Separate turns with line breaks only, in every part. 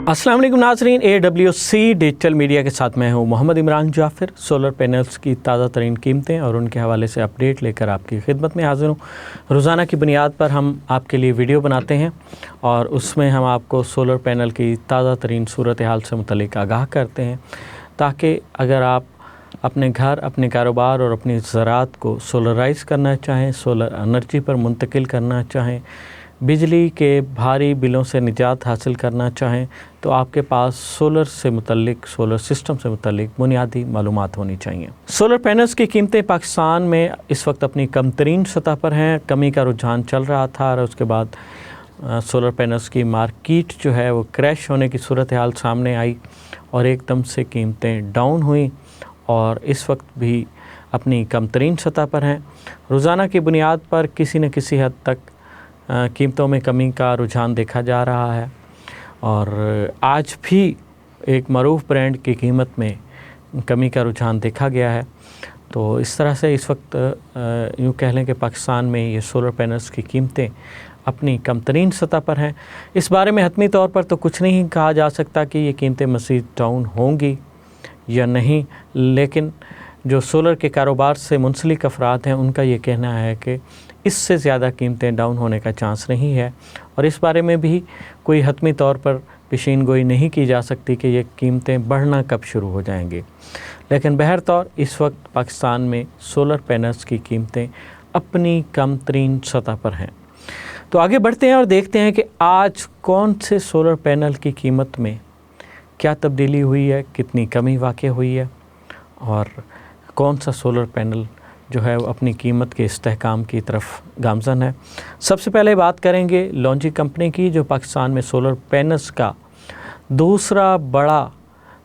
अस्सलाम वालेकुम नाज़रीन, AWC डिजिटल मीडिया के साथ मैं हूं मोहम्मद इमरान जाफ़िर। सोलर पैनल्स की ताज़ा तरीन कीमतें और उनके हवाले से अपडेट लेकर आपकी खिदमत में हाज़िर हूं। रोज़ाना की बुनियाद पर हम आपके लिए वीडियो बनाते हैं और उसमें हम आपको सोलर पैनल की ताज़ा तरीन सूरत हाल से मुतल्लिक़ आगाह करते हैं, ताकि अगर आप अपने घर, अपने कारोबार और अपनी ज़राअत को सोलराइज़ करना चाहें, सोलर एनर्जी पर मुंतकिल करना चाहें, बिजली के भारी बिलों से निजात हासिल करना चाहें, तो आपके पास सोलर से मुतल्लिक़, सोलर सिस्टम से मुतल्लिक़ बुनियादी मालूमात होनी चाहिए। सोलर पैनल्स की कीमतें पाकिस्तान में इस वक्त अपनी कम तरीन सतह पर हैं। कमी का रुझान चल रहा था और उसके बाद सोलर पैनल्स की मार्केट जो है वो क्रैश होने की सूरत हाल सामने आई और एकदम से कीमतें डाउन हुई और इस वक्त भी अपनी कम तरीन सतह पर हैं। रोज़ाना की बुनियाद पर किसी न किसी हद तक कीमतों में कमी का रुझान देखा जा रहा है और आज भी एक मरूफ ब्रांड की कीमत में कमी का रुझान देखा गया है। तो इस तरह से इस वक्त यूँ कह लें कि पाकिस्तान में ये सोलर पैनल्स की कीमतें अपनी कम तरीन सतह पर हैं। इस बारे में हतमी तौर पर तो कुछ नहीं कहा जा सकता कि ये कीमतें मज़ीद डाउन होंगी या नहीं, लेकिन जो सोलर के कारोबार से मुंसलिक अफराद हैं उनका ये कहना है कि इससे ज़्यादा कीमतें डाउन होने का चांस नहीं है और इस बारे में भी कोई हतमी तौर पर पेशीन गोई नहीं की जा सकती कि ये कीमतें बढ़ना कब शुरू हो जाएंगी। लेकिन बहरतौर इस वक्त पाकिस्तान में सोलर पैनल्स की कीमतें अपनी कम तरीन सतह पर हैं। तो आगे बढ़ते हैं और देखते हैं कि आज कौन से सोलर पैनल की कीमत में क्या तब्दीली हुई है, कितनी कमी वाक़ई हुई है और कौन सा सोलर पैनल जो है वो अपनी कीमत के इस्तेहकाम की तरफ गामज़न है। सबसे पहले बात करेंगे लॉन्जी कंपनी की, जो पाकिस्तान में सोलर पैनल्स का दूसरा बड़ा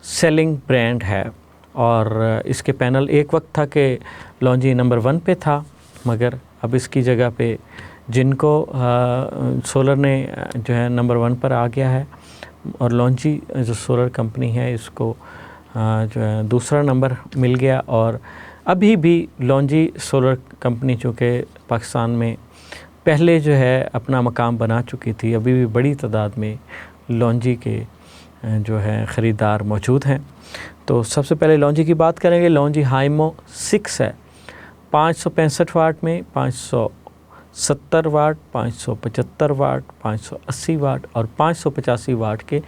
सेलिंग ब्रांड है और इसके पैनल एक वक्त था कि लॉन्जी नंबर 1 पे था, मगर अब इसकी जगह पे जिनको सोलर ने जो है नंबर 1 पर आ गया है और लॉन्जी जो सोलर कंपनी है इसको जो है दूसरा नंबर मिल गया। और अभी भी लॉन्जी सोलर कंपनी चूँकि पाकिस्तान में पहले जो है अपना मकाम बना चुकी थी, अभी भी बड़ी तादाद में लॉन्जी के जो है ख़रीदार मौजूद हैं। तो सबसे पहले लॉन्जी की बात करेंगे। लॉन्जी हाइमो 6 है, 565 वाट में, 570 वाट, 575 वाट, 580 वाट और 585 वाट के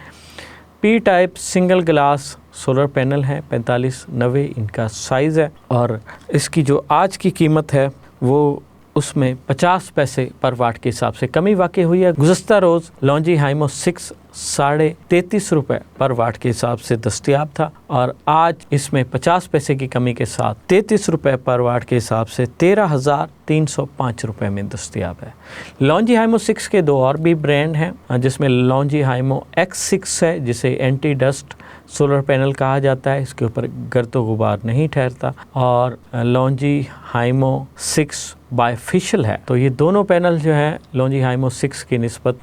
P type single glass solar panel है। 4590 इनका साइज़ है और इसकी जो आज की कीमत है वो उसमें 50 पैसे पर वाट के हिसाब से कमी वाक़ई हुई है। गुज़श्ता रोज़ लॉन्जी हाइमो 6 33.5 रुपये पर वाट के हिसाब से दस्तयाब था और आज इसमें 50 पैसे की कमी के साथ 33 रुपये पर वाट के हिसाब से 13,305 रुपये में दस्तयाब है। लॉन्जी हाइमो 6 के दो और भी ब्रांड हैं, जिसमें लॉन्जी हाइमो X6 है, जिसे एंटी डस्ट सोलर पैनल कहा जाता है, इसके ऊपर गर्द गुबार नहीं ठहरता, और लॉन्जी हाइमो 6 बायफिशियल है। तो ये दोनों पैनल जो हैं लॉन्जी हाइमो 6 की निस्बत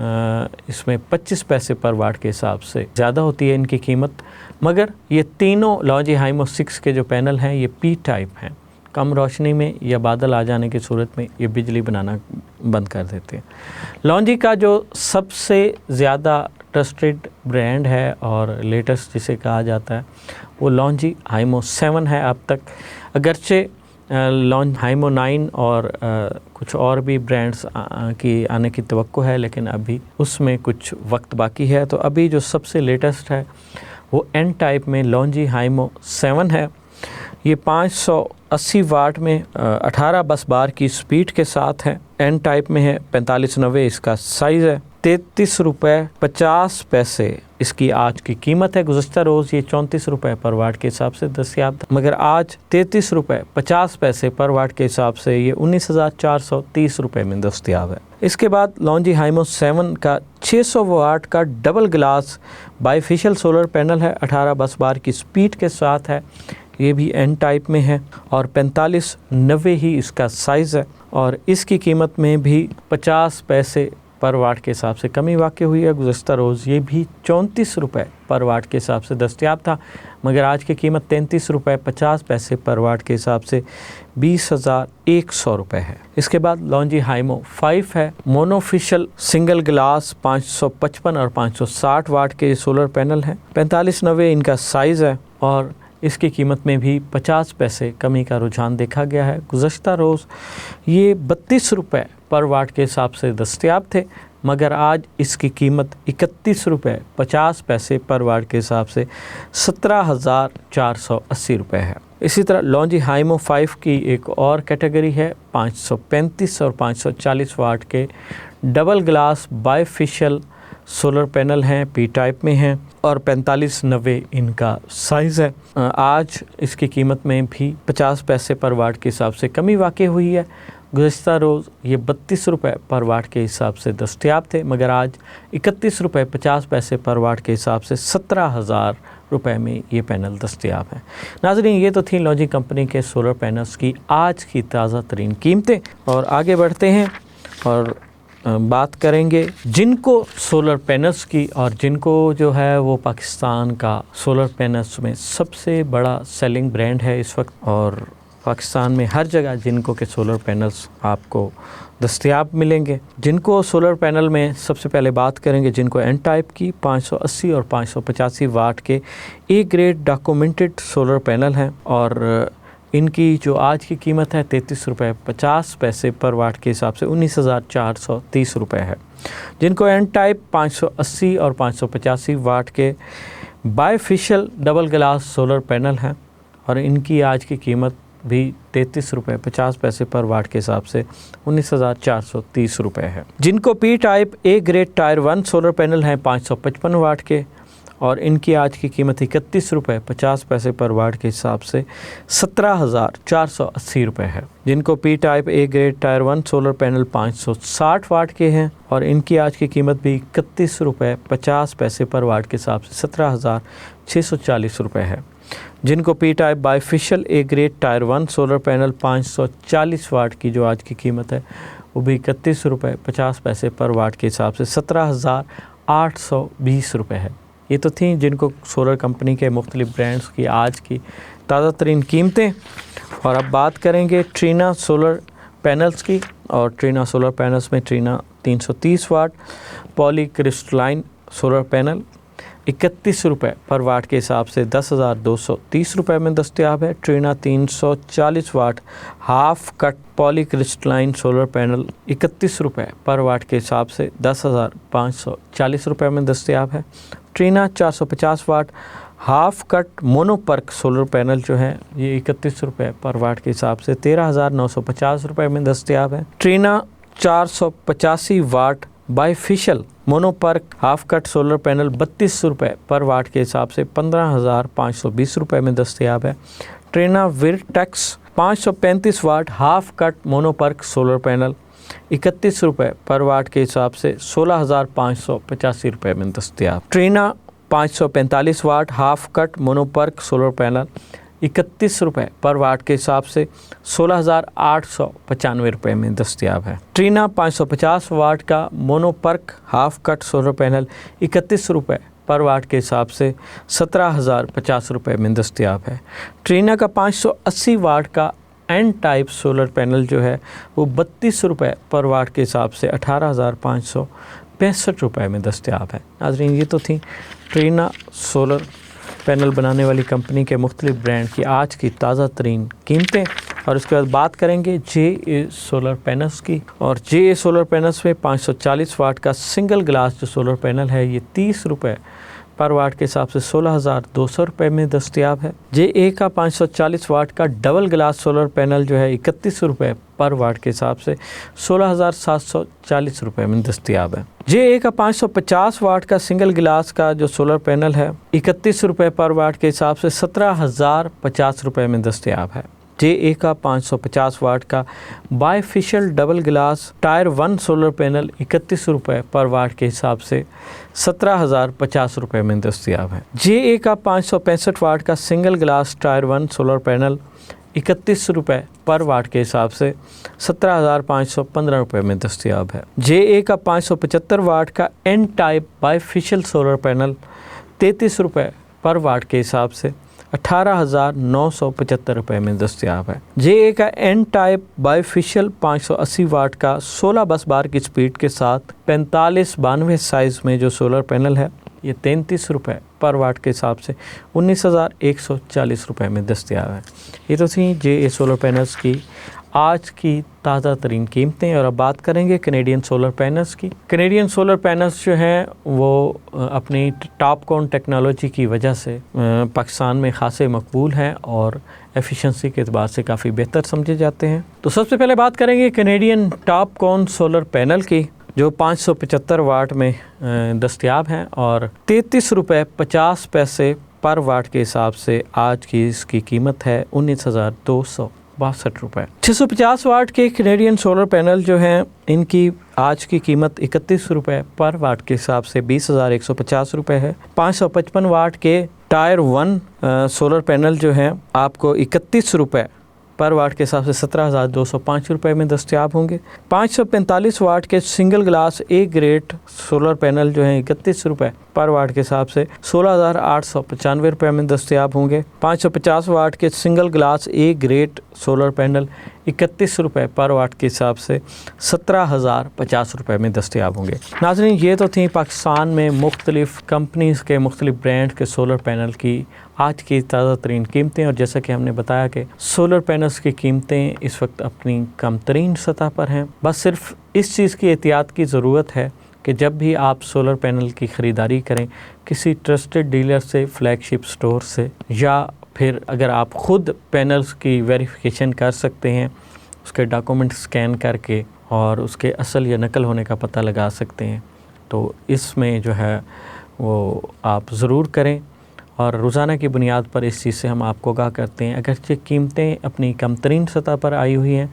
इसमें 25 पैसे पर वाट के हिसाब से ज़्यादा होती है इनकी कीमत, मगर ये तीनों लॉन्जी हाइमो 6 के जो पैनल हैं ये पी टाइप हैं। कम रोशनी में या बादल आ जाने की सूरत में ये बिजली बनाना बंद कर देते हैं। लॉन्जी का जो सबसे ज़्यादा ट्रस्टेड ब्रांड है और लेटेस्ट जिसे कहा जाता है वो लॉन्जी हाइमो 7 है अब तक, अगरचे लॉन्ज हाइमो 9 और कुछ और भी ब्रांड्स की आने की तवक्को है, लेकिन अभी उसमें कुछ वक्त बाकी है। तो अभी जो सबसे लेटेस्ट है वो एन टाइप में लॉन्जी हाइमो 7 है। ये 580 वाट में 18 बस बार की स्पीड के साथ है, एन टाइप में है, 4590 इसका साइज़ है, 33 रुपये 50 पैसे इसकी आज की कीमत है। गुज़श्ता रोज़ ये 34 रुपये पर वाट के हिसाब से दस्तयाब था, मगर आज 33 रुपये 50 पैसे पर वाट के हिसाब से ये 19,430 रुपये में दस्तयाब है। इसके बाद लॉन्जी हाइमो 7 का 600 वाट का double glass bifacial solar panel है, 18 बस बार की स्पीड के साथ है, ये भी एन टाइप में है और 4590 ही इसका साइज़ है और इसकी कीमत में भी 50 पैसे पर वाट के हिसाब से कमी वाक़ई हुई है। गुज़श्ता रोज़ ये भी 34 रुपये पर वाट के हिसाब से दस्तयाब था, मगर आज की कीमत 33 रुपये 50 पैसे पर वाट के हिसाब से 20,100 रुपये है। इसके बाद लॉन्जी हाइमो 5 है, मोनोफिशियल सिंगल ग्लास 555 और 560 वाट के सोलर पैनल हैं। 4590 इनका साइज़ है और इसकी कीमत में भी 50 पैसे कमी का रुझान देखा गया है। गुज़श्ता रोज़ ये 32 रुपये पर वाट के हिसाब से दस्तयाब थे, मगर आज इसकी कीमत 31 रुपये 50 पैसे पर वाट के हिसाब से 17,480 रुपये है। इसी तरह लॉन्जी हाइमो 5 की एक और कैटेगरी है, 535 और 540 वाट के double glass bifacial solar panel हैं, पी टाइप में हैं और 4590 इनका साइज़ है। आज इसकी कीमत में भी 50 पैसे पर वाट के हिसाब से कमी वाक़ई हुई है। गुज़श्ता रोज़ ये 32 रुपये पर वाट के हिसाब से दस्तयाब थे, मगर आज 31 रुपये 50 पैसे पर वाट के हिसाब से 17,000 रुपये में ये पैनल दस्तयाब हैं। नाज़रीन, ये तो थी लॉन्जी कंपनी के सोलर पैनल्स की आज की ताज़ा तरीन कीमतें। और आगे बढ़ते हैं और बात करेंगे जिनको सोलर पैनल्स की, और जिनको जो है वो पाकिस्तान का सोलर पैनल्स में सबसे बड़ा सेलिंग ब्रांड है इस वक्त, और पाकिस्तान में हर जगह जिनको के सोलर पैनल्स आपको दस्तयाब मिलेंगे। जिनको सोलर पैनल में सबसे पहले बात करेंगे जिनको एन टाइप की 580 और 585 वाट के A grade documented solar panel हैं, और इनकी जो आज की कीमत है 33 रुपये 50 पैसे पर वाट के हिसाब से 19,430 रुपये है। जिनको एन टाइप 580 और 585 वाट के bifacial double glass solar panel हैं, और इनकी आज की कीमत भी 33 रुपये 50 पैसे पर वाट के हिसाब से 19,430 रुपये है। जिनको P type A grade tyre 1 solar panel हैं 555 वाट के, और इनकी आज की कीमत 31 रुपये 50 पैसे पर वाट के हिसाब से 17,480 रुपये है। जिनको P type A grade tyre 1 solar panel 560 वाट के हैं, और इनकी आज की कीमत भी 31 रुपये 50 पैसे पर वाट के हिसाब से 17,640 रुपये है। जिनको P type bifacial A grade tyre 1 solar panel 540 वाट की जो आज की कीमत है वो भी 31 रुपये 50 पैसे पर वाट के हिसाब से 17,820 रुपये है। ये तो थी जिनको सोलर कंपनी के मुख्तलिफ ब्रांड्स की आज की ताज़ा तरीन कीमतें। और अब बात करेंगे ट्रीना सोलर पैनल्स की, और ट्रीना सोलर पैनल्स में ट्रीना 330 वाट पॉली क्रिस्टलाइन सोलर पैनल 31 रुपये पर वाट के हिसाब से 10,230 रुपये में दस्तयाब है। Trina 340 watt half cut polycrystalline solar panel 31 रुपये पर वाट के हिसाब से 10,540 रुपये में दस्तयाब है। Trina 450 watt half cut mono PERC solar panel जो है ये 31 रुपये पर वाट के हिसाब से 13,950 रुपये में दस्तयाब है। Trina 485 watt bifacial mono PERC half cut solar panel 32 रुपये पर वाट के हिसाब से 15,520 रुपये में दस्तयाब है। Trina Vertex 535 watt half cut mono PERC solar panel 31 रुपये पर वाट के हिसाब से 16,585 रुपये में दस्तयाब। Trina 545 watt half cut mono PERC solar panel 31 रुपये पर वाट के हिसाब से 16,895 रुपये में दस्तयाब है। ट्रीना 550 वाट का mono PERC half cut solar panel 31 रुपये पर वाट के हिसाब से 17,050 रुपये में दस्तयाब है। ट्रीना का 580 वाट का एन टाइप सोलर पैनल जो है वो 32 रुपये पर वाट के हिसाब से 18,565 रुपये में दस्तयाब है। नाज़रीन, ये तो थी ट्रीना सोलर पैनल बनाने वाली कंपनी के मुख्तलिफ ब्रांड की आज की ताज़ा तरीन कीमतें। और इसके बाद बात करेंगे जे सोलर पैनल्स की, और जे सोलर पैनल्स में 540 वाट का सिंगल ग्लास जो सोलर पैनल है ये 30 रुपये पर वाट के हिसाब से 16,200 रुपये में दस्तयाब है। जे का 540 वाट का डबल ग्लास सोलर पैनल जो है 31 रुपये पर वाट के हिसाब से 16,740 रुपये में दस्तयाब है। जे का 550 वाट का सिंगल ग्लास का जो सोलर पैनल है 31 रुपये पर वाट के हिसाब से 17,050 रुपये में दस्तयाब है। जे का 550 वाट का bifacial double glass tyre 1 solar panel 31 रुपये पर वाट के हिसाब से 17,050 रुपये में दस्तयाब है। जे का 565 वाट का single glass tyre 1 solar panel 31 रुपये पर वाट के हिसाब से 17,515 रुपये में दस्तयाब है। JA का 575 वाट का N type bifacial solar panel 33 रुपये पर वाट के हिसाब से 18,975 रुपये में दस्तयाब है। JA का एन टाइप बाईफिशियल 580 वाट का 16 बस बार की स्पीड के साथ 4592 साइज़ में जो सोलर पैनल है ये 33 रुपये पर वाट के हिसाब से 19,140 रुपये में दस्तयाब है। ये तो थी JA सोलर पैनल्स की आज की ताज़ा तरीन कीमतें। और अब बात करेंगे कैनेडियन सोलर पैनल्स की। कैनेडियन सोलर पैनल्स जो हैं वो अपनी टॉपकॉन टेक्नोलॉजी की वजह से पाकिस्तान में खासे मकबूल हैं और एफिशिएंसी के एतबार से काफ़ी बेहतर समझे जाते हैं। तो सबसे पहले बात करेंगे कैनेडियन टॉपकॉन सोलर पैनल की जो 575 वाट में दस्तयाब हैं और 33 रुपये 50 पैसे पर वाट के हिसाब से आज की इसकी कीमत है 19,262 रुपये। 650 वाट के कैनेडियन सोलर पैनल जो हैं इनकी आज की कीमत 31 रुपये पर वाट के हिसाब से 20,150 रुपये है। 555 वाट के टायर 1 सोलर पैनल जो हैं आपको 31 रुपये पर वाट के हिसाब से 17,205 रुपये में दस्तयाब होंगे। 545 वाट के single glass A grade solar panel जो हैं 31 रुपये पर वाट के हिसाब से 16,895 रुपये में दस्तयाब होंगे। 550 वाट के single glass A grade solar panel 31 रुपये पर वाट के हिसाब से 17,050 रुपये में दस्तयाब होंगे। नाज़रीन, ये तो थी पाकिस्तान में मुख्तलिफ़ कंपनीज़ के मुख्तलिफ़ ब्रांड के सोलर पैनल की आज की ताज़ा तरीन कीमतें। और जैसा कि हमने बताया कि सोलर पैनल्स की कीमतें इस वक्त अपनी कम तरीन सतह पर हैं। बस सिर्फ इस चीज़ की एहतियात की ज़रूरत है कि जब भी आप सोलर पैनल की ख़रीदारी करें किसी ट्रस्टेड डीलर से, फ्लैगशिप स्टोर से, या फिर अगर आप ख़ुद पैनल्स की वेरिफिकेशन कर सकते हैं, उसके डॉक्यूमेंट स्कैन करके और उसके असल या नकल होने का पता लगा सकते हैं, तो इसमें जो है वो आप ज़रूर करें। और रोज़ाना की बुनियाद पर इस चीज़ से हम आपको आगाह करते हैं। अगरचे कीमतें अपनी कम तरीन सतह पर आई हुई हैं,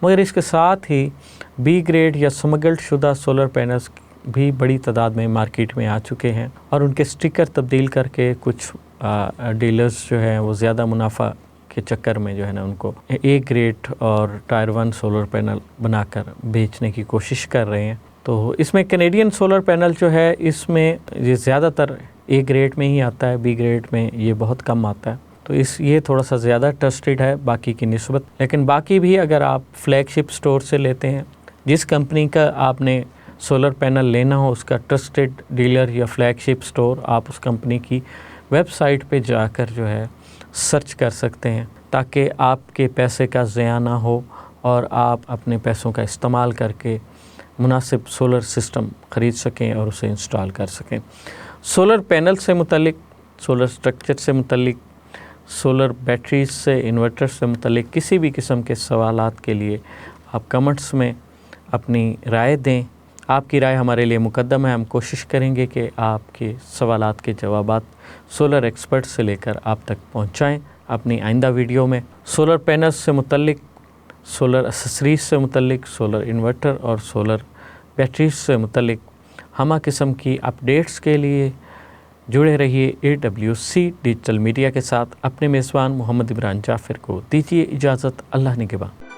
मगर इसके साथ ही बी ग्रेड या स्मगल्ड शुदा सोलर पैनल्स भी बड़ी तादाद में मार्केट में आ चुके हैं और उनके स्टिकर तब्दील करके कुछ डीलर्स जो हैं वो ज़्यादा मुनाफा के चक्कर में जो है ना उनको ए ग्रेड और टायर 1 सोलर पैनल बनाकर बेचने की कोशिश कर रहे हैं। तो इसमें कैनेडियन सोलर पैनल जो है इसमें ये ज़्यादातर ए ग्रेड में ही आता है, बी ग्रेड में ये बहुत कम आता है। तो ये थोड़ा सा ज़्यादा ट्रस्टेड है बाकी की निस्बत। लेकिन बाकी भी अगर आप फ्लैगशिप स्टोर से लेते हैं, जिस कंपनी का आपने सोलर पैनल लेना हो उसका ट्रस्टेड डीलर या फ्लैगशिप स्टोर, आप उस कंपनी की वेबसाइट पे जाकर जो है सर्च कर सकते हैं ताकि आपके पैसे का ज़िया ना हो और आप अपने पैसों का इस्तेमाल करके मुनासिब सोलर सिस्टम ख़रीद सकें और उसे इंस्टॉल कर सकें। सोलर पैनल से मुतल्लिक, सोलर स्ट्रक्चर से मुतल्लिक, सोलर बैटरीज से, इन्वर्टर से मुतल्लिक किसी भी किस्म के सवालात के लिए आप कमेंट्स में अपनी राय दें। आपकी राय हमारे लिए मुकद्दम है। हम कोशिश करेंगे कि आपके सवालात के जवाबात सोलर एक्सपर्ट से लेकर आप तक पहुंचाएं। अपनी आइंदा वीडियो में सोलर पैनल्स से मुतल्लिक, सोलर एक्सेसरीज से मुतल्लिक, सोलर इन्वर्टर और सोलर बैटरीज से मुतल्लिक हमा किस्म की अपडेट्स के लिए जुड़े रहिए AWC डिजिटल मीडिया के साथ। अपने मेज़बान मोहम्मद इमरान जाफ़िर को दीजिए इजाज़त। अल्लाह निगहबान।